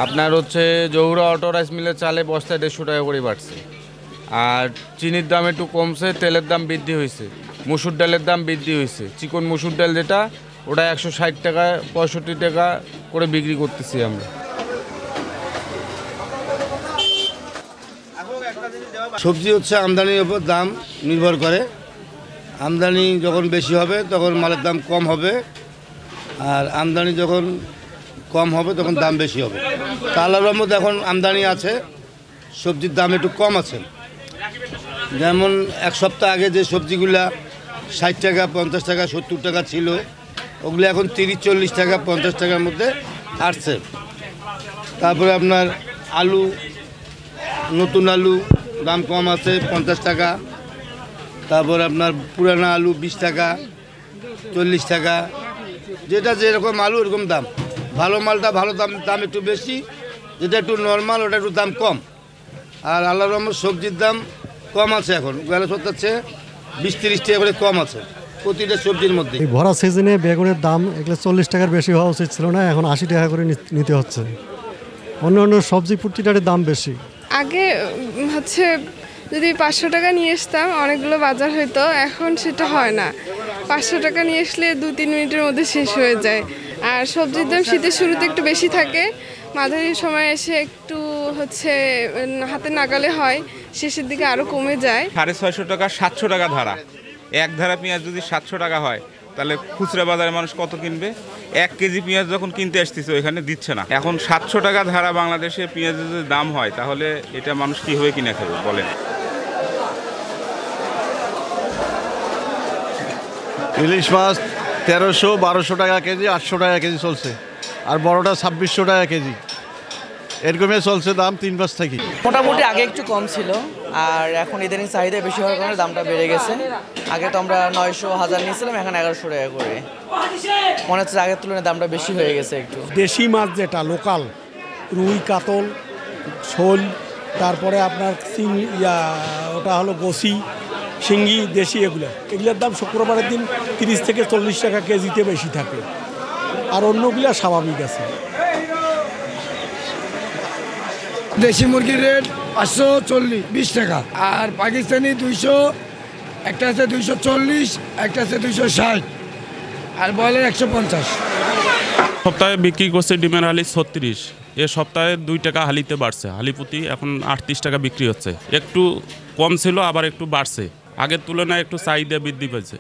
আপনার হচ্ছে Jahura auto rice মিলের চালে বস্তায় 150 টাকা করে বাড়ছে। আর চিনির দাম একটু কমছে, তেলের দাম বৃদ্ধি হয়েছে, মসুর ডালের দাম বৃদ্ধি হয়েছে। চিকন মসুর ডাল যেটা, ওটা 160 টাকা 65 টাকা করে বিক্রি করতেছি আমরা। সবজি হচ্ছে আমদানির উপর দাম নির্ভর করে। আমদানি যখন বেশি হবে তখন মালের দাম কম হবে, আর আমদানি যখন কম হবে তখন দাম বেশি হবে। তা আল্লাহর রহমতে এখন আমদানি আছে, সবজির দাম একটু কম আছে। যেমন এক সপ্তাহ আগে যে সবজিগুলা 60 টাকা 50 টাকা 70 টাকা ছিল, ওগুলো এখন 30-40 টাকা 50 টাকার মধ্যে আসছে। তারপরে আপনার আলু, নতুন আলু দাম কম আছে 50 টাকা। তারপর আপনার পুরানা আলু 20 টাকা 40 টাকা, যেটা যেরকম আলু এরকম দাম। ভালো মালটা ভালো দাম একটু বেশি, যেটা একটু নর্মাল ওটা একটু দাম কম। আর আল্লাহর রহমতে সবজির দাম কম আছে, এখন গেল সপ্তাহের চেয়ে 20-30 টাকা করে কম আছে প্রতিটা সবজির মধ্যে। এই ভরা সিজনে বেগুনের দাম এগুলো 40 টাকার বেশি হওয়া উচিত ছিল না, এখন 80 টাকা করে নিতে হচ্ছে। অন্য অন্য সবজি প্রতিটার দাম বেশি। আগে হচ্ছে যদি 500 টাকা নিয়ে আসতাম অনেকগুলো বাজার হইতো, এখন সেটা হয় না। 500 টাকা নিয়ে আসলে 2-3 মিনিটের মধ্যে শেষ হয়ে যায়। আর সবজির দাম শীতের শুরুতে একটু বেশি থাকে, মাঝারি সময় এসে একটু হচ্ছে হাতে নাগালে হয়, শেষের দিকে আরও কমে যায়। 650 টাকা 700 টাকা ধারা। এক ধারা পেঁয়াজ যদি 700 টাকা হয়, তাহলে খুচরা বাজারে মানুষ কত কিনবে? 1 কেজি পেঁয়াজ যখন কিনতে আসতেছে ওইখানে দিচ্ছে না। এখন 700 টাকা ধারা বাংলাদেশে পেঁয়াজের যদি দাম হয়, তাহলে এটা মানুষ কীভাবে কিনে খাবে বলেন? ইলিশ মাছ 1300-1200 টাকা কেজি, 800 টাকা কেজি চলছে। আর বড়টা 2600 টাকা কেজি, এরকমই চলছে দাম 3 মাস থেকে। মোটামুটি আগে একটু কম ছিল, আর এখন ইদানিং চাহিদা বেশি হওয়ার কারণে দামটা বেড়ে গেছে। আগে তো আমরা 900-1000 নিয়েছিলাম, এখন 1100 টাকা করে। মনে হচ্ছে আগের তুলনায় দামটা বেশি হয়ে গেছে একটু। দেশি মাছ যেটা লোকাল, রুই, কাতল, শোল, তারপরে আপনার ওটা হলো গোসি, শিঙ্গি, দেশি এগুলোর দাম শুক্রবারের দিন 30 থেকে 40 টাকা কেজিতে বেশি থাকে, আর অন্যগুলো স্বাভাবিক আছে। দেশি মুরগির রেট 540-20 টাকা, আর পাকিস্তানি 200, একটা আছে 240, একটা আছে 260, আর ব্রয়লার 150। সপ্তাহে বিক্রি করছে ডিমের হালি 36, এ সপ্তাহে 2 টাকা হালিতে বাড়ছে। হালি প্রতি এখন 38 টাকা বিক্রি হচ্ছে, একটু কম ছিল আবার একটু বাড়ছে, আগের তুলনায় একটু চাহিদা বৃদ্ধি পেয়েছে।